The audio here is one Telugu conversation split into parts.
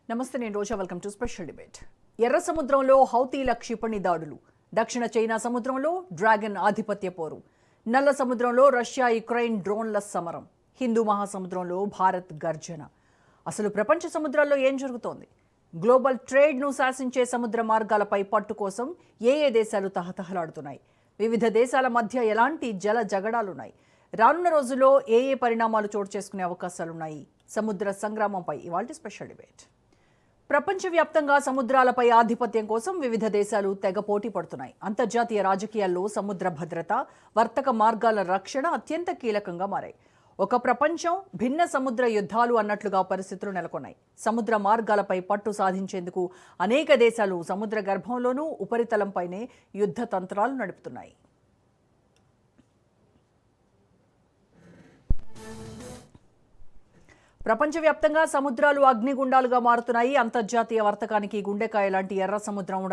నమస్తే, నేను Roja. Welcome to special debate. ఎర్ర సముద్రంలో హౌతీల క్షిపణి దాడులు, దక్షిణ చైనా సముద్రంలో డ్రాగన్ ఆధిపత్య పోరు, నల్ల సముద్రంలో రష్యా యుక్రెయిన్ డ్రోన్ల సమరం, హిందూ మహాసముద్రంలో భారత్ గర్జన. అసలు ప్రపంచ సముద్రాల్లో ఏం జరుగుతోంది? గ్లోబల్ ట్రేడ్ను శాసించే సముద్ర మార్గాలపై పట్టు కోసం ఏ దేశాలు తహతహలాడుతున్నాయి? వివిధ దేశాల మధ్య ఎలాంటి జల జగడాలున్నాయి? రానున్న రోజుల్లో ఏ పరిణామాలు చోటు చేసుకునే అవకాశాలున్నాయి? సముద్ర సంగ్రామంపై ఇవాల్టి స్పెషల్ డిబేట్. ప్రపంచవ్యాప్తంగా సముద్రాలపై ఆధిపత్యం కోసం వివిధ దేశాలు తెగ పోటీ పడుతున్నాయి. అంతర్జాతీయ రాజకీయాల్లో సముద్ర భద్రత, వర్తక మార్గాల రక్షణ అత్యంత కీలకంగా మారాయి. ఒక ప్రపంచం భిన్న సముద్ర యుద్ధాలు అన్నట్లుగా పరిస్థితులు నెలకొన్నాయి. సముద్ర మార్గాలపై పట్టు సాధించేందుకు అనేక దేశాలు సముద్ర గర్భంలోనూ ఉపరితలంపైనే యుద్ధ తంత్రాలు నడుపుతున్నాయి. ప్రపంచవ్యాప్తంగా సముద్రాలు అగ్నిగుండాలుగా మారుతున్నాయి. అంతర్జాతీయ వర్తకానికి గుండెకాయ లాంటి ఎర్ర సముద్రం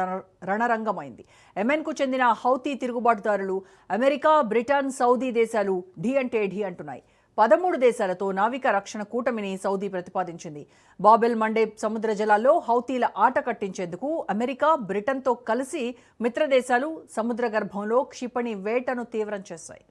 రణరంగమైంది. యెమెన్కు చెందిన హౌతీ తిరుగుబాటుదారులు అమెరికా, బ్రిటన్, సౌదీ దేశాలు ఢీ అంటే ఢీ అంటున్నాయి. 13 దేశాలతో నావిక రక్షణ కూటమిని సౌదీ ప్రతిపాదించింది. బాబెల్ మండేబ్ సముద్ర జలాల్లో హౌతీల ఆట కట్టించేందుకు అమెరికా, బ్రిటన్తో కలిసి మిత్రదేశాలు సముద్ర గర్భంలో క్షిపణి వేటను తీవ్రం చేశాయి.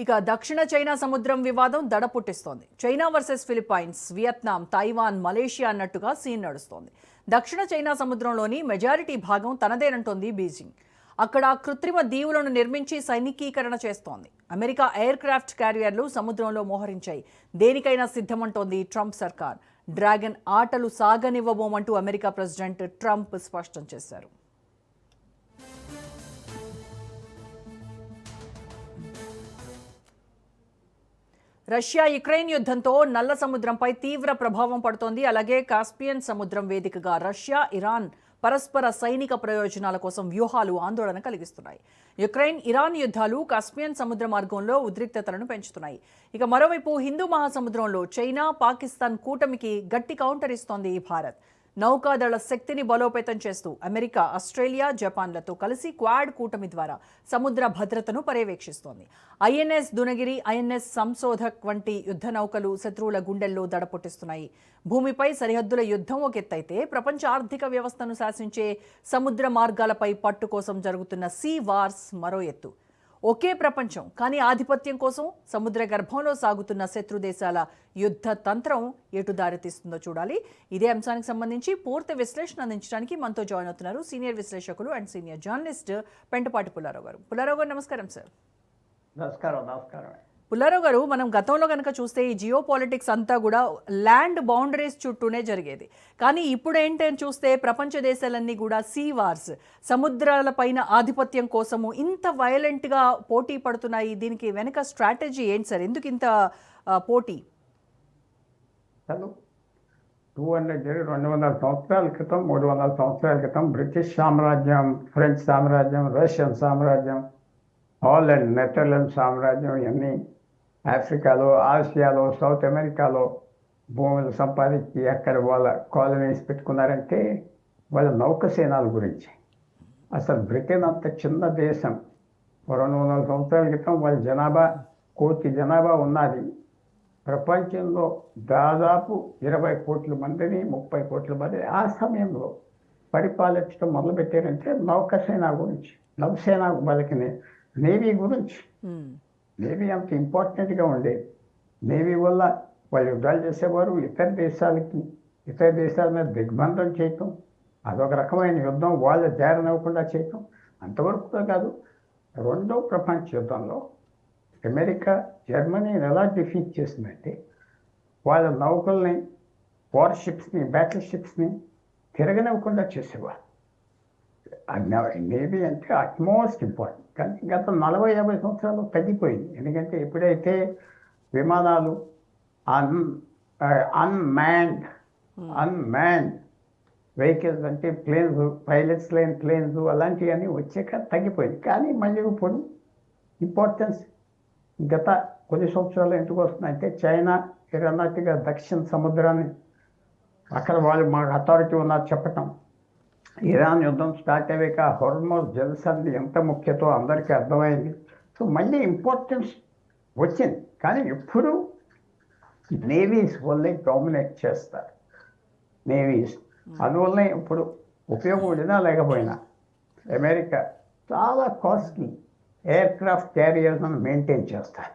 ఇక దక్షిణ చైనా సముద్రం వివాదం దడ పుట్టిస్తోంది. China versus Philippines, Vietnam, Taiwan, Malaysia అన్నట్టుగా సీన్ నడుస్తోంది. దక్షిణ చైనా సముద్రంలోని మెజారిటీ భాగం తనదేనంటోంది బీజింగ్. అక్కడ కృత్రిమ దీవులను నిర్మించి సైనికీకరణ చేస్తోంది. అమెరికా ఎయిర్ క్రాఫ్ట్ క్యారియర్లు సముద్రంలో మోహరించాయి. దేనికైనా సిద్ధమంటోంది ట్రంప్ సర్కార్. డ్రాగన్ ఆటలు సాగనివ్వబోమంటూ అమెరికా ప్రెసిడెంట్ ట్రంప్ స్పష్టం చేశారు. రష్యా యుక్రెయిన్ యుద్ధంతో నల్ల సముద్రంపై తీవ్ర ప్రభావం పడుతోంది. అలాగే కాస్పియన్ సముద్రం వేదికగా రష్యా, ఇరాన్ పరస్పర సైనిక ప్రయోజనాల కోసం వ్యూహాలు ఆందోళన కలిగిస్తున్నాయి. యుక్రెయిన్, ఇరాన్ యుద్ధాలు కాస్పియన్ సముద్ర మార్గంలో ఉద్రిక్తతలను పెంచుతున్నాయి. ఇక మరోవైపు హిందూ మహాసముద్రంలో చైనా, పాకిస్తాన్ కూటమికి గట్టి కౌంటర్ ఇస్తోంది భారత్. నౌకాదళ శక్తిని బలోపేతం చేస్తూ అమెరికా, ఆస్ట్రేలియా, జపాన్లతో కలిసి క్వాడ్ కూటమి ద్వారా సముద్ర భద్రతను పర్యవేక్షిస్తోంది. ఐఎన్ఎస్ దునగిరి, ఐఎన్ఎస్ సంశోధక్ వంటి యుద్ధ నౌకలు శత్రువుల గుండెల్లో దడపొట్టిస్తున్నాయి. భూమిపై సరిహద్దుల యుద్ధం ఒక ఎత్తైతే, ప్రపంచ ఆర్థిక వ్యవస్థను శాసించే సముద్ర మార్గాలపై పట్టు కోసం జరుగుతున్న సీ వార్స్ మరో ఎత్తు. ఒకే ప్రపంచం, కానీ ఆధిపత్యం కోసం సముద్ర గర్భంలో సాగుతున్న శత్రు దేశాల యుద్ధ తంత్రం ఎటు దారితీస్తుందో చూడాలి. ఇదే అంశానికి సంబంధించి పూర్తి విశ్లేషణ అందించడానికి మనతో జాయిన్ అవుతున్నారు సీనియర్ విశ్లేషకులు and senior journalist Pentapati Pullarao గారు. పుల్లారావు గారు, నమస్కారం సార్. నమస్కారం. పుల్లారావు గారు, మనం గతంలో కనుక చూస్తే ఈ జియో పాలిటిక్స్ అంతా కూడా ల్యాండ్ బౌండరీస్ చుట్టూనే జరిగేది. కానీ ఇప్పుడు ఏంటని చూస్తే ప్రపంచ దేశాలన్నీ కూడా సీ వార్స్, సముద్రాల పైన ఆధిపత్యం కోసము ఇంత వైలెంట్గా పోటీ పడుతున్నాయి. దీనికి వెనక స్ట్రాటజీ ఏంటి సార్? ఎందుకు ఇంత పోటీ? 200 సంవత్సరాల క్రితం, 300 సంవత్సరాల క్రితం బ్రిటిష్ సామ్రాజ్యం, ఫ్రెంచ్ సామ్రాజ్యం, రష్యన్ సామ్రాజ్యం, హాలండ్, నెదర్లాండ్ సామ్రాజ్యం ఇవన్నీ ఆఫ్రికాలో, ఆసియాలో, సౌత్ అమెరికాలో భూములు సంపాదించి అక్కడ వాళ్ళ కాలనీస్ పెట్టుకున్నారంటే వాళ్ళ నౌకసేనాల గురించి. అసలు బ్రిటన్ అంత చిన్న దేశం, 200 సంవత్సరాల క్రితం వాళ్ళ జనాభా 1 కోటి జనాభా ఉన్నది. ప్రపంచంలో దాదాపు 20 కోట్ల మందిని, 30 కోట్ల మందిని ఆ సమయంలో పరిపాలించడం మొదలుపెట్టారంటే నౌకసేన గురించి, నౌసేన వాళ్ళకి నేవీ గురించి. నేవీ అంత ఇంపార్టెంట్గా ఉండేది. నేవీ వల్ల వాళ్ళు యుద్ధాలు చేసేవారు. ఇతర దేశాల మీద దిగ్బంధం చేయటం, అదొక రకమైన యుద్ధం, వాళ్ళ జారనివ్వకుండా చేయటం. అంతవరకు కూడా కాదు, 2వ ప్రపంచ యుద్ధంలో అమెరికా జర్మనీని ఎలా డిఫీట్ చేసిందంటే వాళ్ళ నౌకల్ని, వార్షిప్స్ని, బ్యాటిల్ షిప్స్ని తిరగనివ్వకుండా చేసేవారు. నేవీ అంటే అట్మోస్ట్ ఇంపార్టెంట్. కానీ గత 40-50 సంవత్సరాలు తగ్గిపోయింది. ఎందుకంటే ఎప్పుడైతే విమానాలు, అన్మ్యాన్డ్ వెహికల్స్ అంటే ప్లేన్స్, పైలట్స్ లేని ప్లేన్స్ అలాంటివన్నీ వచ్చాక తగ్గిపోయింది. కానీ మళ్ళీ ఇప్పుడు ఇంపార్టెన్స్ గత కొన్ని సంవత్సరాలు ఎందుకు వస్తుందంటే చైనా అన్నట్టుగా దక్షిణ సముద్రాన్ని అక్కడ వాళ్ళు మాకు అథారిటీ ఉన్నారు చెప్పటం, ఇరాన్ యుద్ధం స్టార్ట్ అయ్యాక హోర్ముజ్ జలసంధి ఎంత ముఖ్యతో అందరికీ అర్థమైంది. సో మళ్ళీ ఇంపార్టెన్స్ వచ్చింది. కానీ ఎప్పుడు నేవీస్ వల్లే డామినేట్ చేస్తారు, నేవీస్. అందువల్లనే ఇప్పుడు ఉపయోగం ఉండినా లేకపోయినా అమెరికా చాలా కాస్ట్లీ ఎయిర్ క్రాఫ్ట్ క్యారియర్లను మెయింటైన్ చేస్తారు.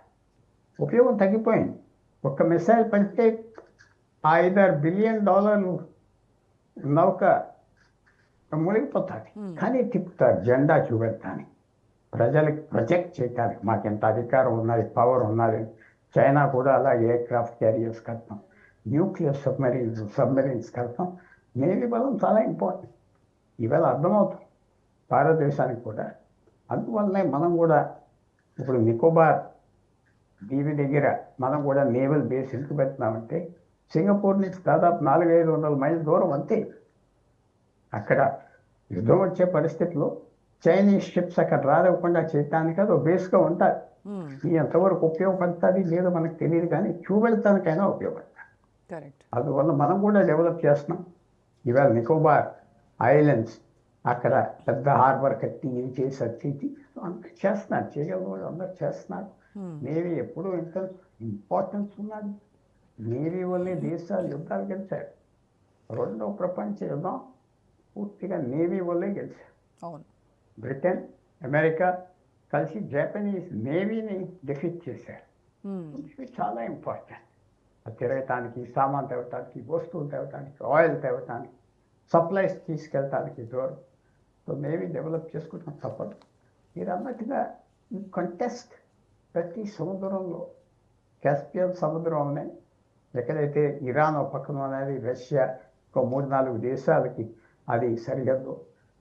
ఉపయోగం తగ్గిపోయింది. ఒక్క మిసైల్ పడితే $5-6 బిలియన్ నౌక మునిగిపోతుంది. కానీ తిప్పుతారు జెండా చూపెడతాను, ప్రజలకు ప్రొజెక్ట్ చేయటానికి మాకు ఎంత అధికారం ఉన్నది, పవర్ ఉన్నది. చైనా కూడా అలా ఎయిర్ క్రాఫ్ట్ క్యారియర్స్ కడతాం, న్యూక్లియర్ సబ్మెరీన్స్ కడతాం. నేవీ బలం చాలా ఇంపార్టెంట్. ఇవాళ అర్థమవుతుంది భారతదేశానికి కూడా. అందువల్లనే మనం కూడా ఇప్పుడు నికోబార్ దీని దగ్గర మనం కూడా నేవల్ బేస్ ఎందుకు పెడుతున్నామంటే సింగపూర్ నుంచి దాదాపు 400-500 మైళ్ళ దూరం అంతే. అక్కడ యుద్ధం వచ్చే పరిస్థితిలో చైనీస్ షిప్స్ అక్కడ రానివ్వకుండా చేయటానికి అది బేస్గా ఉంటారు. ఈ ఎంతవరకు ఉపయోగపడుతుంది లేదో మనకు తెలియదు, కానీ చూపెడతానికైనా ఉపయోగపడుతుంది. కరెక్ట్. అందువల్ల మనం కూడా డెవలప్ చేస్తున్నాం. ఇవాళ నికోబార్ ఐలాండ్స్ అక్కడ పెద్ద హార్బర్ కట్టి ఇది చేసి అది అందరూ చేస్తున్నారు, చేయగల వాళ్ళు అందరూ చేస్తున్నారు. నేవీ ఎప్పుడూ ఇంత ఇంపార్టెన్స్ ఉన్నది. నేవీ వల్లే దేశాలు యుద్ధాలు గెలిచారు. రెండవ ప్రపంచ యుద్ధం పూర్తిగా నేవీ వల్లే గెలిచారు. అవును. బ్రిటన్, అమెరికా కలిసి జపనీస్ నేవీని డిఫీట్ చేశారు. ఇవి చాలా ఇంపార్టెంట్. తిరగటానికి, సామాన్ తేవటానికి, వస్తువులు తేవటానికి, ఆయిల్ తేవటానికి, సప్లైస్ తీసుకెళ్ళటానికి దూరం. సో నేవీ డెవలప్ చేసుకుంటాం తప్పదు. మీరు అన్నట్టుగా ఈ కంటెస్ట్ ప్రతి సముద్రంలో, కాస్పియన్ సముద్రం ఉన్నాయి, ఎక్కడైతే ఇరాన్ ఒక పక్కన ఉన్నది, రష్యా ఒక 3-4 దేశాలకి అది సరిహద్దు.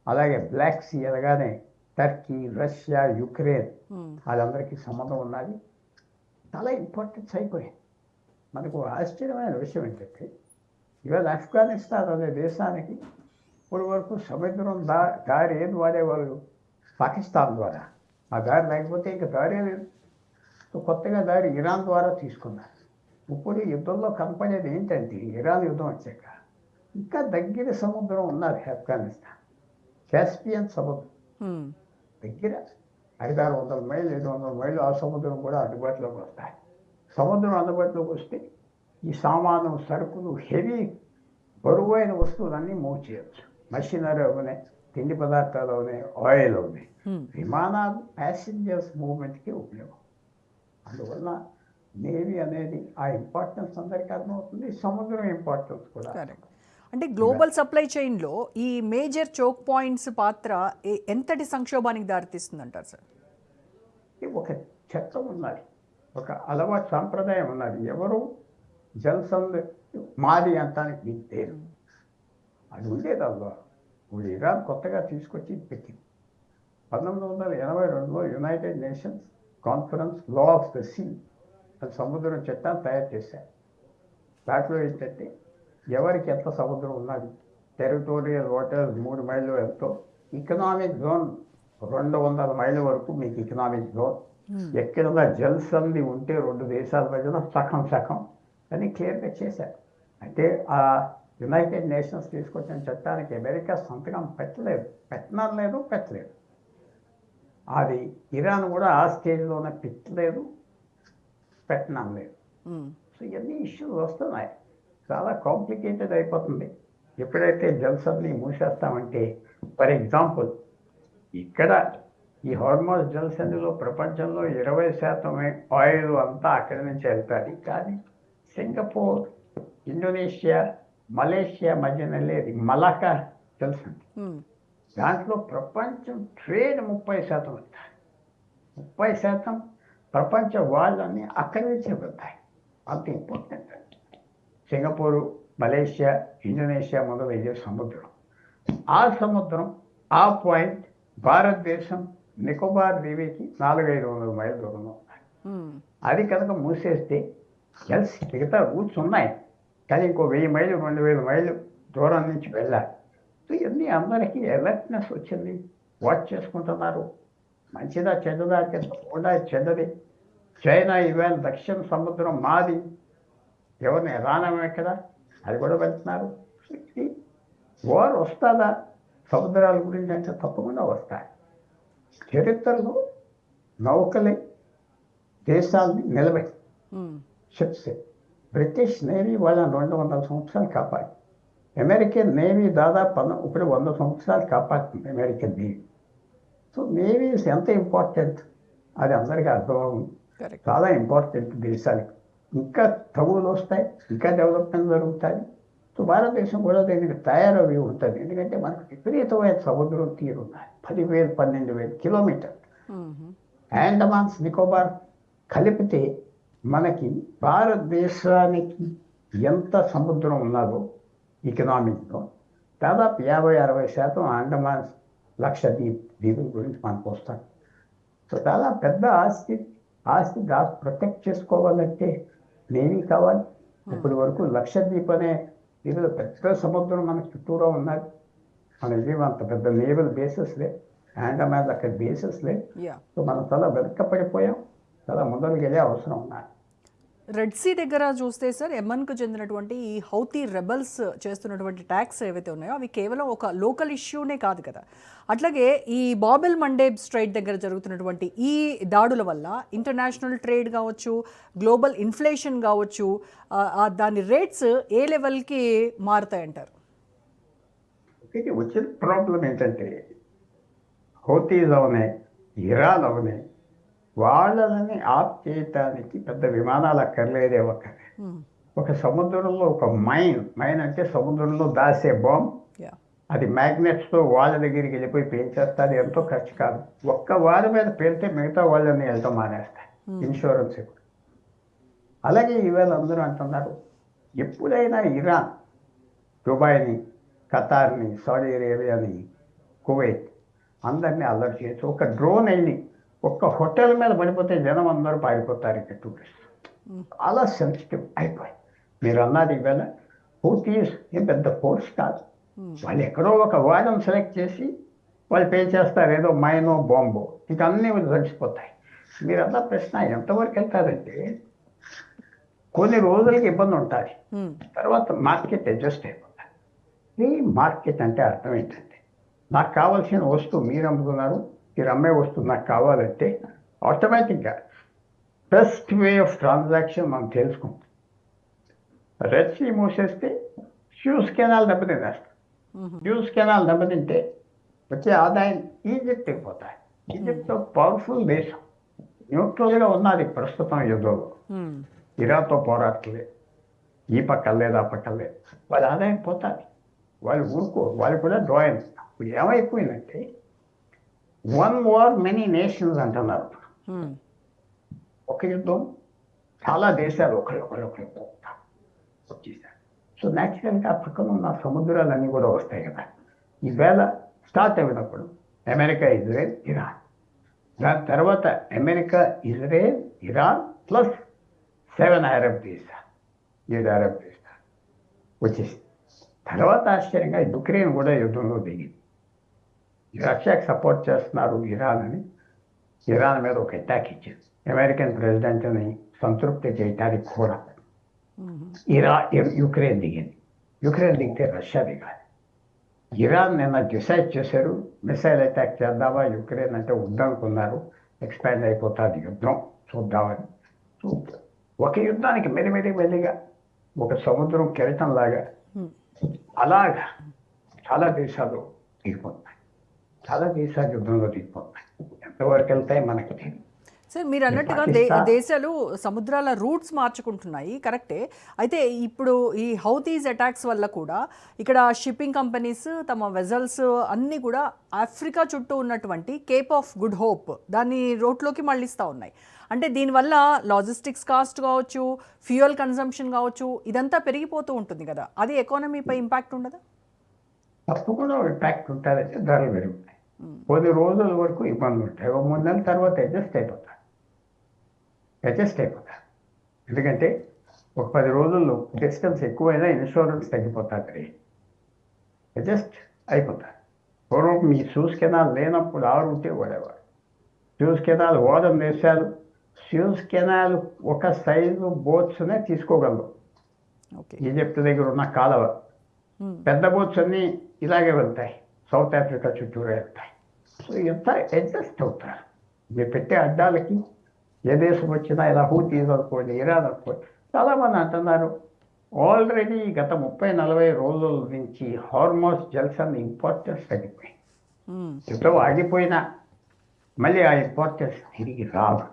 అలాగే బ్లాక్ సీ అనగానే టర్కీ, రష్యా, యుక్రెయిన్ వాళ్ళందరికీ సంబంధం ఉన్నది. చాలా ఇంపార్టెన్స్ అయిపోయింది. మనకు ఆశ్చర్యమైన విషయం ఏంటంటే ఇవాళ ఆఫ్ఘనిస్తాన్ అనే దేశానికి ఇప్పుడు వరకు సముద్రం దారి ఏది వాడేవాళ్ళు పాకిస్తాన్ ద్వారా. ఆ దారి లేకపోతే ఇంకా దారే లేదు. సో కొత్తగా దారి ఇరాన్ ద్వారా తీసుకున్నారు. ఇప్పుడు యుద్ధంలో కనపడేది ఏంటంటే ఇరాన్ యుద్ధం వచ్చాక ఇంకా దగ్గర సముద్రం ఉన్నది ఆఫ్ఘనిస్తాన్, కాస్పియన్ సముద్రం దగ్గర 500-600 మైళ్ళు, 700 మైళ్ళు ఆ సముద్రం కూడా అందుబాటులోకి వస్తాయి. సముద్రం అందుబాటులోకి వస్తే ఈ సామాను, సరుకులు, హెవీ బరువైన వస్తువులన్నీ మూవ్ చేయొచ్చు. మషినరీ అవునాయి, తిండి పదార్థాలు అవునాయి, ఆయిల్ అవునాయి. విమానాలు ప్యాసింజర్స్ మూవ్మెంట్కి ఉపయోగం. అందువల్ల నేవీ అనేది ఆ ఇంపార్టెన్స్ అందరికీ అర్థమవుతుంది. సముద్రం ఇంపార్టెన్స్ కూడా. అంటే గ్లోబల్ సప్లై చైన్లో ఈ మేజర్ చోక్ పాయింట్స్ పాత్ర ఎంతటి సంక్షోభానికి దారితీస్తుంది అంటారు సార్? ఒక చట్టం ఉన్నది, ఒక అలవాటు సాంప్రదాయం ఉన్నది. ఎవరు జల్సంద్ మాది అంటానికి మీకు పేరు అది ఉండేది. అల్వా ఇప్పుడు ఇరాన్ కొత్తగా తీసుకొచ్చి పెట్టింది. 1982లో United Nations conference law of the sea అది సముద్రం చట్టాన్ని తయారు చేశారు. దాంట్లో ఏంటంటే ఎవరికి ఎంత సముద్రం ఉన్నది, టెరిటోరియల్ వాటర్ 3 మైళ్ళు ఎంతో, ఇకనామిక్ జోన్ 200 మైళ్ళ వరకు మీకు ఇకనామిక్ జోన్, ఎక్కడ జల్సంధి ఉంటే 2 దేశాల మధ్యన సగం అని క్లియర్గా చేశారు. అంటే ఆ యునైటెడ్ నేషన్స్ తీసుకొచ్చిన చట్టానికి అమెరికా సంతకం పెట్టలేదు. అది ఇరాన్ కూడా ఆ స్టేజ్లోనే పెట్టలేదు. సో ఇవన్నీ ఇష్యూస్ వస్తున్నాయి. చాలా కాంప్లికేటెడ్ అయిపోతుంది. ఎప్పుడైతే జల్సంధిని మూసేస్తామంటే, ఫర్ ఎగ్జాంపుల్ ఇక్కడ ఈ హార్మోస్ జల్సంధిలో ప్రపంచంలో 20% ఆయిల్ అంతా అక్కడి నుంచి వెళ్తుంది. కానీ సింగపూర్, ఇండోనేషియా, మలేషియా మధ్యన వెళ్ళేది మలాకా జల్సంధి. దాంట్లో ప్రపంచం ట్రేడ్ 30% వెళ్తాయి. 30% ప్రపంచ వాళ్ళని అక్కడి నుంచే వెళ్తాయి. అంత ఇంపార్టెంట్. సింగపూరు, మలేషియా, ఇండోనేషియా మొదలయ్యే సముద్రం. ఆ సముద్రం, ఆ పాయింట్ భారతదేశం నికోబార్ దీవికి 400-500 మైళ్ళ దూరంలో ఉన్నాయి. అది కనుక మూసేస్తే మిగతా రూట్స్ ఉన్నాయి, కానీ ఇంకో 1000 మైళ్ళు 2000 మైళ్ళు దూరం నుంచి వెళ్ళాలి. సో ఇవన్నీ అందరికీ అలర్ట్నెస్ వచ్చింది, వాచ్ చేసుకుంటున్నారు. మంచిదా చెడ్డదా కూడా చెడ్డది. చైనా ఇవాళ దక్షిణ సముద్రం మాది, ఎవరిని రానమే కదా, అది కూడా వెళ్తున్నారు. వారు వస్తుందా సముద్రాల గురించి అంటే తప్పకుండా వస్తాయి. చరిత్రలో నౌకలే దేశాలని నిలబెట్టి మ్మ్. షిప్స్. బ్రిటిష్ నేవీ వాళ్ళని 200 సంవత్సరాలు కాపాడి, అమెరికన్ నేవీ దాదాపు ఇప్పుడు 100 సంవత్సరాలు కాపాడుతుంది అమెరికన్ నేవీ. సో నేవీస్ ఎంత ఇంపార్టెంట్ అది అందరికీ అర్థమవుతుంది. కరెక్ట్. చాలా ఇంపార్టెంట్ దేశానికి. ఇంకా తగులు వస్తాయి, ఇంకా డెవలప్మెంట్ జరుగుతుంది. సో భారతదేశం కూడా దీనికి తయారవి ఉంటుంది. ఎందుకంటే మనకు విపరీతమైన సముద్రం తీరు ఉన్నాయి, 10,000 12,000 కిలోమీటర్లు. మ్మ్. అండమాన్స్ నికోబార్ కలిపితే మనకి భారతదేశానికి ఎంత సముద్రం ఉన్నదో ఎకనామీలో దాదాపు 50-60% అండమాన్స్ లక్షద్వీప్ దీవుల గురించి మనకు వస్తాం. సో చాలా పెద్ద ఆస్తి ప్రొటెక్ట్ చేసుకోవాలంటే నేవీ కావాలి. ఇప్పటి వరకు లక్షద్వీప్ అనే దీనిలో పెద్ద సముద్రం మన చుట్టూరా ఉన్నది. మన ఇదేమో అంత పెద్ద నేవల్ బేసెస్ లే, అండమాన్ అక్కడ బేసెస్ లే. యా. సో మనం చాలా వెనకపడిపోయాం, చాలా ముందరికి వెళ్ళే అవసరం ఉన్నది. రెడ్ సీ దగ్గర చూస్తే సార్, యెమెన్కు చెందినటువంటి ఈ హౌతీ రెబల్స్ చేస్తున్నటువంటి ట్యాక్స్ ఏవైతే ఉన్నాయో అవి కేవలం ఒక లోకల్ ఇష్యూనే కాదు కదా. అట్లాగే ఈ బాబెల్ మండేబ్ స్ట్రైట్ దగ్గర జరుగుతున్నటువంటి ఈ దాడుల వల్ల ఇంటర్నేషనల్ ట్రేడ్ కావచ్చు, గ్లోబల్ ఇన్ఫ్లేషన్ కావచ్చు, దాని రేట్స్ ఏ లెవెల్కి మారుతాయంటారు? ఇది వచ్చిన ప్రాబ్లం ఏంటంటే హౌతీస్ అవనే, ఇరాన్ అవనే, వాళ్ళని ఆఫ్ చేయటానికి పెద్ద విమానాలు అక్కర్లేదే. ఒక సముద్రంలో ఒక మైన్ అంటే సముద్రంలో దాసే బాంబ్, యా. అది మ్యాగ్నెట్స్తో వాళ్ళ దగ్గరికి వెళ్ళిపోయి పేల్చేస్తారు. ఎంతో ఖర్చు కాదు. ఒక్క వారి మీద పేలితే మిగతా వాళ్ళని వెళ్ళటం మానేస్తాయి, ఇన్సూరెన్స్ ఇప్పుడు. అలాగే ఈవేళ అందరూ అంటున్నారు, ఎప్పుడైనా ఇరాన్ దుబాయ్ని, ఖతార్ని, సౌదీ అరేబియాని, కువైట్ అందరినీ అలర్ట్ చేయొచ్చు. ఒక డ్రోన్ వెళ్ళి ఒక్క హోటల్ మీద పడిపోతే జనం అందరూ పారిపోతారు. ఇక్కడ టూరిస్ట్ చాలా సెన్సిటివ్ అయిపోయి. మీరు అన్నది ఈవేళ హౌతీస్ ఏం పెద్ద ఫోర్స్ కాదు. వాళ్ళు ఎక్కడో ఒక వాళ్ళని సెలెక్ట్ చేసి వాళ్ళు పే చేస్తారు, ఏదో మైనో బాంబో, ఇంకా అన్నీ గడిచిపోతాయి. మీరు అన్న ప్రశ్న ఎంతవరకు వెళ్తారంటే కొన్ని రోజులకి ఇబ్బంది ఉంటుంది, తర్వాత మార్కెట్ అడ్జస్ట్ అయిపోతుంది. ఈ మార్కెట్ అంటే అర్థం ఏంటంటే, నాకు కావాల్సిన వస్తువు మీరు అమ్ముతున్నారు, మీరు అమ్మే వస్తువు నాకు కావాలంటే ఆటోమేటిక్గా బెస్ట్ వే ఆఫ్ ట్రాన్సాక్షన్ మనం తెలుసుకుంటాం. రెడ్ సీ మూసేస్తే షూస్ కెనాల్ దెబ్బతినేస్తాం. షూస్ కెనాల్ దెబ్బతింటే వచ్చే ఆదాయం ఈజిప్ట్ అయిపోతాయి. ఈజిప్ట్ పవర్ఫుల్ దేశం, న్యూట్రల్గా ఉన్నది ప్రస్తుతం యుద్ధంలో. ఇరాన్తో పోరాటలే, ఈ పక్క లేదు ఆ పక్క లేదు, వాళ్ళ ఆదాయం పోతుంది. వాళ్ళు వాళ్ళు కూడా డ్రాయింగ్. ఇప్పుడు ఏమైపోయిందంటే వన్ వార్ మెనీ నేషన్స్ అంటున్నారు. ఒక యుద్ధం చాలా దేశాలు ఒకరు వచ్చేసారు. సో న్యాచురల్గా పక్కన ఉన్న సముద్రాలన్నీ కూడా వస్తాయి కదా. ఈవేళ స్టార్ట్ అయినప్పుడు అమెరికా, ఇజ్రాయెల్, ఇరాన్, దాని తర్వాత America, Israel, Iran plus 7 Arab దేశాలు, 7 అరబ్ దేశాలు వచ్చేసి తర్వాత ఆశ్చర్యంగా యుక్రెయిన్ కూడా యుద్ధంలో దిగింది. రష్యాకి సపోర్ట్ చేస్తున్నారు ఇరాన్ అని ఇరాన్ మీద ఒక అటాక్ ఇచ్చింది. అమెరికన్ ప్రెసిడెంట్ని సంతృప్తి చేయడానికి కూడా యుక్రెయిన్ దిగింది. యుక్రెయిన్ దిగితే రష్యా దిగాలి. ఇరాన్ నిన్న డిసైడ్ చేశారు, మిసైల్ అటాక్ చేద్దామా యుక్రెయిన్ అంటే వద్దనుకున్నారు. ఎక్స్పాండ్ అయిపోతుంది యుద్ధం, చూద్దామని. ఒక యుద్ధానికి మెల్లిగా ఒక సముద్రం కెరటం లాగా అలాగా చాలా దేశాలు దిగిపోతున్నాయి. చాలా దేశాలు యుద్ధంలో దిగిపోతున్నాయి. ఎంతవరకు వెళ్తాయి మనకి తెలియదు. సార్, మీరు అన్నట్టుగా దేశాలు సముద్రాల రూట్స్ మార్చుకుంటున్నాయి, కరెక్టే. అయితే ఇప్పుడు ఈ హౌతీస్ అటాక్స్ వల్ల కూడా ఇక్కడ షిప్పింగ్ కంపెనీస్ తమ వెజల్స్ అన్నీ కూడా ఆఫ్రికా చుట్టూ ఉన్నటువంటి కేప్ ఆఫ్ గుడ్ హోప్ దాన్ని రోడ్లోకి మళ్ళిస్తూ ఉన్నాయి. అంటే దీనివల్ల లాజిస్టిక్స్ కాస్ట్ కావచ్చు, ఫ్యూయల్ కన్సంప్షన్ కావచ్చు, ఇదంతా పెరిగిపోతూ ఉంటుంది కదా. అది ఎకానమీపై ఇంపాక్ట్ ఉండదా? తప్పకుండా ఇంపాక్ట్ ఉంటుందంటే ధరలు పెరుగుతాయి. కొన్ని రోజుల వరకు ఇబ్బందులు ఉంటాయి. ఒక 3 నెలల తర్వాత అడ్జస్ట్ అయిపోతారు. ఎందుకంటే ఒక 10 రోజుల్లో డిస్టెన్స్ ఎక్కువైనా ఇన్సూరెన్స్ తగ్గిపోతుంది, అడ్జస్ట్ అయిపోతారు. పూర్వం మీ సూజ్ కెనాల్ లేనప్పుడు ఆ రూటే వాడేవారు. సూజ్ కెనాల్ వాడడం దేశాలు సూజ్ కెనాల్ ఒక సైజు బోట్స్నే తీసుకోగలరు. ఈజిప్ట్ దగ్గర ఉన్న కాలువ పెద్ద బోట్స్ అన్నీ ఇలాగే వెళ్తాయి, సౌత్ ఆఫ్రికా చుట్టూరా వెళ్తాయి. సో ఎంత అడ్జస్ట్ అవుతారు. మీరు పెట్టే అడ్డాలకి ఏ దేశం వచ్చినా ఇలా హూతీస్ అనుకోండి, ఇరాన్ అనుకోండి, చాలామంది అంటున్నారు ఆల్రెడీ గత 30-40 రోజుల నుంచి హార్మోస్ జల్సన్ ఇంపార్టెన్స్ తగ్గిపోయింది. యుద్ధం ఆగిపోయినా మళ్ళీ ఆ ఇంపార్టెన్స్ తిరిగి రాదు.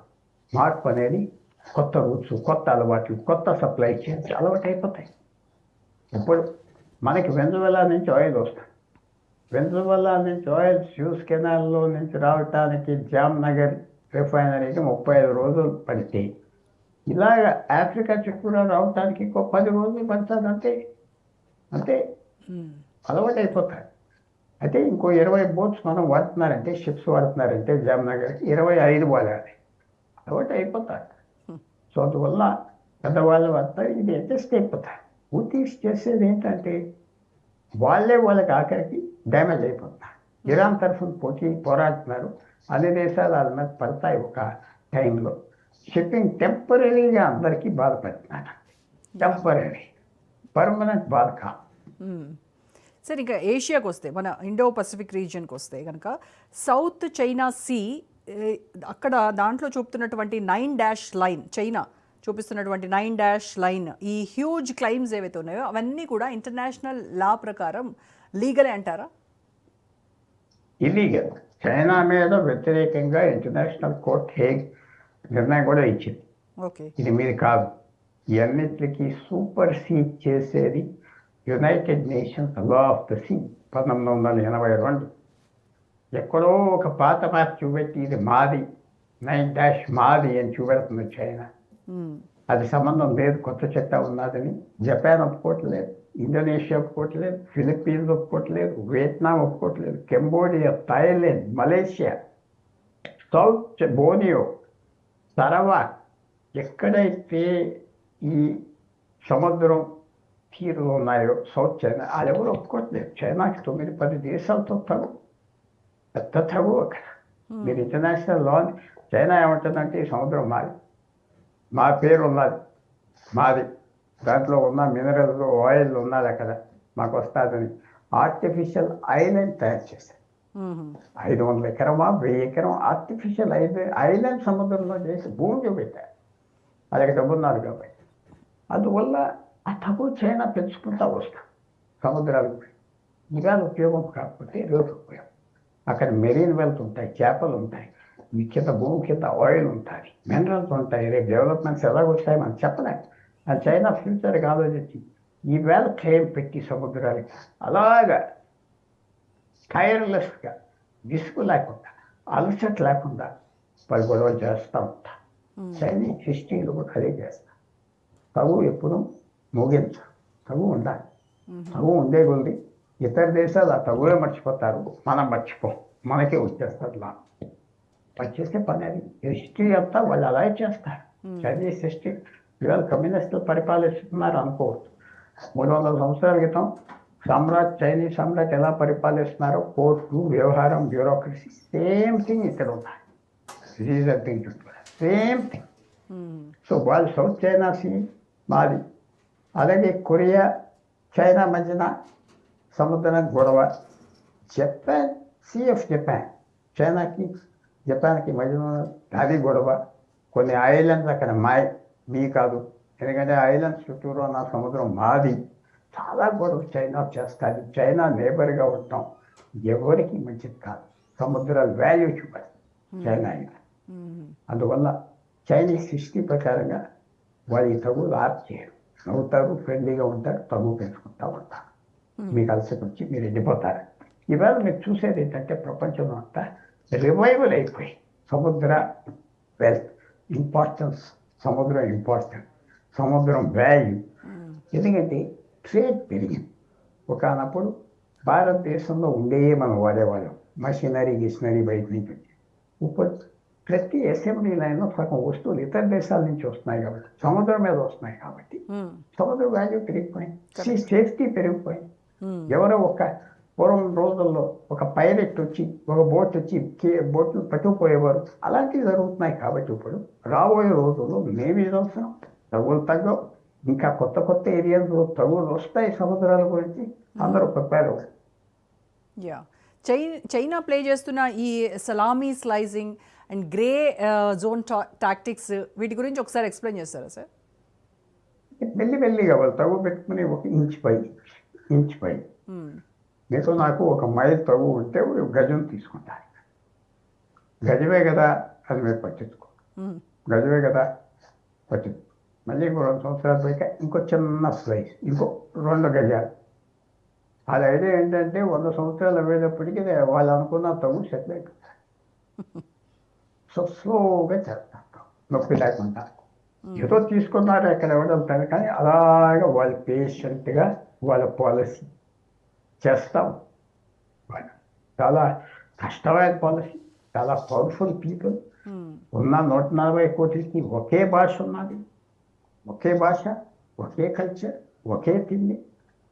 మార్పు అనేది కొత్త రూట్స్, కొత్త అలవాట్లు, కొత్త సప్లై చైన్స్ అలవాటు అయిపోతాయి. ఇప్పుడు మనకి వెనుజువేలా నుంచి ఆయిల్ వస్తుంది. వెనుజువేలా నుంచి ఆయిల్ స్యూజ్ కెనాల్లో నుంచి రావటానికి జామ్నగర్ రిఫైనరీకి 35 రోజులు పడితే, ఇలాగ ఆఫ్రికా చుట్టూరా రావటానికి ఇంకో 10 రోజులు పడుతుంది. అంతే అంతే అలవాటు అయిపోతాయి. అయితే ఇంకో 20 బోట్స్ మనం వాడుతున్నారంటే, షిప్స్ వాడుతున్నారంటే జామ్నగర్కి 25 వాడాలి. అలవాటు అయిపోతారు. సో అందువల్ల పెద్దవాళ్ళు వాడతారు, ఇది అడ్జస్ట్ అయిపోతారు. హూతీస్ చేసేది ఏంటంటే వాళ్ళకి ఆఖరికి డ్యామేజ్ అయిపోతున్నారు. ఇరాన్ తరఫున పోరాడుతున్నారు. అన్ని దేశాలు వాళ్ళ మీద పడతాయి. ఒక టైంలో షిప్పింగ్ టెంపరీగా అందరికీ బాధపడుతున్నారు. టెంపరీ, పర్మనెంట్ బాధ కాదు. సరే, ఇంకా ఏషియాకి వస్తే, మన ఇండో పసిఫిక్ రీజియన్కి వస్తే కనుక సౌత్ చైనా సీ, అక్కడ దాంట్లో చూపుతున్నటువంటి 9 లైన్, చైనా చూపిస్తున్నటువంటి 9 లైన్, ఈ హ్యూజ్ క్లైమ్స్ ఏవైతే ఉన్నాయో అవన్నీ కూడా ఇంటర్నేషనల్ లా ప్రకారం లీగలే అంటారా? ఇల్లీగల్. చైనా మీద వ్యతిరేకంగా ఇంటర్నేషనల్ కోర్ట్ హేగ్ నిర్ణయం కూడా ఇచ్చింది. ఓకే, ఇది మీది కాదు. ఇవన్నిటికీ సూపర్ సీడ్ చేసేది United Nations law of the sea 1982. ఎక్కడో ఒక పాత మ్యాప్ చూపెట్టి ఇది మాది, 9 మాది అని చూపెడుతుంది చైనా. అది సంబంధం లేదు, కొత్త చట్టం ఉన్నదని జపాన్ ఒప్పుకోవట్లేదు, ఇండోనేషియా ఒప్పుకోవట్లేదు, ఫిలిప్పీన్స్ ఒప్పుకోవట్లేదు, వియత్నాం ఒప్పుకోవట్లేదు, కెంబోడియా, థాయిలాండ్, మలేషియా, సౌత్ బోనియో, సరవాక్, ఎక్కడైతే ఈ సముద్రం తీరులో ఉన్నాయో సౌత్ చైనా, అదెవరు ఒప్పుకోవట్లేదు. చైనాకి 9-10 దేశాలతో తగు, పెద్ద తగు అక్కడ. మీరు ఇంటర్నేషనల్ లా, చైనా ఏమంటుందంటే ఈ సముద్రం మాది, మా పేరు ఉన్నది, మాది, దాంట్లో ఉన్న మినరల్స్, ఆయిల్ ఉన్నది అక్కడ, మాకు వస్తుందని ఆర్టిఫిషియల్ ఐలాండ్ తయారు చేశారు. 500 ఎకరమా 1000 ఎకరం ఆర్టిఫిషియల్ ఐలాండ్ సముద్రంలో చేసి భూమి చూపెట్టారు. అలాగే డబ్బున్నారు కాబట్టి. అందువల్ల ఆ తగు చైనా పెంచుకుంటూ వస్తాం సముద్రాలకు. ఇరాన్ ఉపయోగం కాకపోతే రేపు ఉపయోగం. అక్కడ మెరీన్ వెల్త్ ఉంటాయి, చేపలు ఉంటాయి, మీ కింద భూమి కింద ఆయిల్ ఉంటుంది, మినరల్స్ ఉంటాయి. రేపు డెవలప్మెంట్స్ ఎలాగ వస్తాయి మనం చెప్పలేం. అది చైనా ఫ్యూచర్కి ఆలోచించి ఈవేళ క్లెయిమ్ పెట్టి సముద్రాలకి అలాగా టైర్లెస్గా, విసుగు లేకుండా, అలసట లేకుండా వాళ్ళు గొడవలు చేస్తూ ఉంటారు. చైనీస్ హిస్టరీలో కూడా అదే చేస్తారు. తగు ఎప్పుడు ముగించరు, తగు ఉండాలి. తగు ఉండే కొద్ది ఇతర దేశాలు ఆ తగులే మర్చిపోతారు, మనం మర్చిపోం, మనకే వచ్చేస్తారు లాభం. వాళ్ళు చేసే పని అది. హిస్టరీ అంతా వాళ్ళు అలాగే చేస్తారు. చైనీస్ హిస్టరీ ఇవాళ కమ్యూనిస్టులు పరిపాలిస్తున్నారు అనుకోవచ్చు. 300 సంవత్సరాల క్రితం చైనీస్ సామ్రాట్ ఎలా పరిపాలిస్తున్నారో, కోర్టు, వ్యవహారం, బ్యూరోక్రసీ, సేమ్ థింగ్ ఇక్కడ ఉన్నాయి. Reason thing same thing. So వాళ్ళు సౌత్ చైనా సీ మాది. అలాగే కొరియా చైనా మధ్యన సముద్రం గొడవ. జపాన్, సీ ఆఫ్ జపాన్, చైనాకి జపాన్కి మధ్యన అది గొడవ. కొన్ని ఐలాండ్స్ అక్కడ మీ కాదు, ఎందుకంటే ఐలాండ్స్ చుట్టూరు ఉన్న సముద్రం మాది. చాలా గొడవ చైనా చేస్తుంది. చైనా నేబర్గా ఉంటాం, ఎవరికి మంచిది కాదు. సముద్రాల వాల్యూ చూపాలి చైనా అయినా. అందువల్ల చైనీస్ హిస్టరీ ప్రకారంగా వాళ్ళు ఈ తగులు ఆప్ చేయరు, నవ్వుతారు, ఫ్రెండ్లీగా ఉంటారు, తగు పెంచుకుంటూ ఉంటారు. మీకు అలసట వచ్చి మీరు వెళ్ళిపోతారు. ఇవాళ మీరు చూసేది ఏంటంటే ప్రపంచంలో అంతా రివైవల్ అయిపోయి సముద్ర వెల్త్ ఇంపార్టెన్స్, సముద్రం ఇంపార్టెంట్, సముద్రం వాల్యూ. ఎందుకంటే ట్రేడ్ పెరిగింది. ఒకనప్పుడు భారతదేశంలో ఉండే మనం వాడేవాళ్ళం గిషనరీ బయట నుంచి వచ్చి. ఇప్పుడు ప్రతి అసెంబ్లీ లైన్లో సగం వస్తువులు ఇతర దేశాల నుంచి వస్తున్నాయి కాబట్టి, సముద్రం మీద వస్తున్నాయి కాబట్టి సముద్ర వాల్యూ పెరిగిపోయింది, సేఫ్టీ పెరిగిపోయింది. ఎవరో ఒక పూర్వం రోజుల్లో ఒక పైలట్ వచ్చి ఒక బోట్ వచ్చి బోట్లు పట్టుకుపోయేవారు. అలాంటివి జరుగుతున్నాయి కాబట్టి ఇప్పుడు రాబోయే రోజుల్లో మేమీ చూస్తున్నాం, తగులు తగ్గవు. ఇంకా కొత్త కొత్త ఏరియాలో తగులు వస్తాయి సముద్రాల గురించి. అందరూ ప్రిపేర్ అవ్వాలి. చైనా ప్లే చేస్తున్న ఈ salami slicing and grey zone tactics వీటి గురించి ఒకసారి ఎక్స్ప్లెయిన్ చేస్తారా సార్? మెల్లిగా వాళ్ళు తగు పెట్టుకుని ఒక ఇంచ్ పై మీతో నాకు ఒక మైల్ తగు ఉంటే ఒక గజం తీసుకుంటారు. గజమే కదా అది మీరు పట్టించుకో, గజమే కదా పట్టించుకో. మళ్ళీ ఇంకో 2 సంవత్సరాల పైగా ఇంకో చిన్న స్లైస్, ఇంకో 2 గజాలు. వాళ్ళ ఐడియా ఏంటంటే 100 సంవత్సరాలు అయ్యేటప్పటికీ వాళ్ళు అనుకున్న తగు సెటిల్ అయిపోతారు. సో స్లోగా చేస్తాం, నొప్పి లేకుండా. ఏదో తీసుకున్నారు ఎక్కడ ఇవ్వడం, కానీ అలాగా వాళ్ళు పేషెంట్గా వాళ్ళ పాలసీ చేస్తాం. చాలా కష్టమైన పాలసీ, చాలా పవర్ఫుల్ పీపుల్. ఉన్న 140 కోట్లకి ఒకే భాష ఉన్నది, ఒకే భాష, ఒకే కల్చర్, ఒకే తిండి.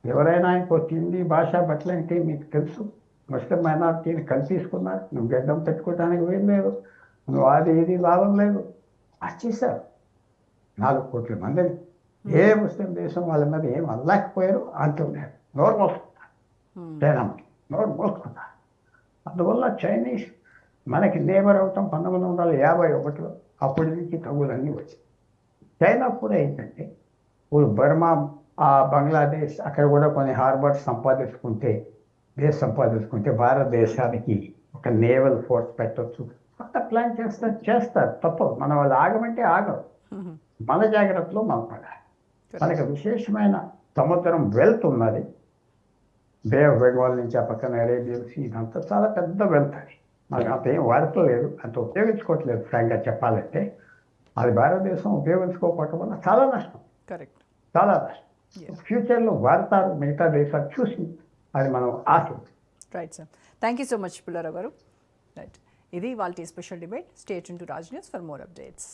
ఎవరైనా ఇంకో తిండి భాష బట్టలంటే మీకు తెలుసు. ముస్లిం మైనారిటీని కలిపేసుకున్నారు. నువ్వు గడ్డం పెట్టుకోవడానికి ఏం లేదు, నువ్వు అది ఇది లాభం లేదు. అది చేశారు 4 కోట్ల మందిని. ఏ ముస్లిం దేశం వాళ్ళ మీద ఏం అల్లకపోయారు, అంటున్నారు. నోరు మోసుకున్నారు, చైనా నోరు మోసుకున్నారు. అందువల్ల చైనీస్ మనకి నేబర్ అవటం 1951లో అప్పటి నుంచి తగులన్నీ వచ్చాయి. చైనా కూడా ఏంటంటే ఇప్పుడు బర్మా, బంగ్లాదేశ్ అక్కడ కూడా కొన్ని హార్బర్స్ సంపాదించుకుంటే భారతదేశానికి ఒక నేవల్ ఫోర్స్ పెట్టచ్చు. కొత్త ప్లాన్ చేస్తారు తప్పదు. మన వాళ్ళు ఆగమంటే ఆగరు. మన జాగ్రత్తలో మనం పడాలి. మనకి విశేషమైన సముద్రం వెల్త్ ఉన్నది. బే ఆఫ్ బెంగాల్ నుంచి ఆ పక్కన అరేబియన్ సీ, ఇదంతా చాలా పెద్ద వెల్త్. అది మనకు అంత ఏం వాడుకోలేదు, అంత ఉపయోగించుకోవట్లేదు. ఫ్రాంక్గా చెప్పాలంటే అది భారతదేశం ఉపయోగించుకోకపోవటం వల్ల చాలా నష్టం, కరెక్ట్, చాలా నష్టం. ఫ్యూచర్లో వాడతారు మిగతా దేశాలు చూసి, అది మనం ఆశ. Right sir, thank you so much Pullarao గారు. రైట్, ఇది వాళ్ళ special debate. Stay tune to Raj news for more updates.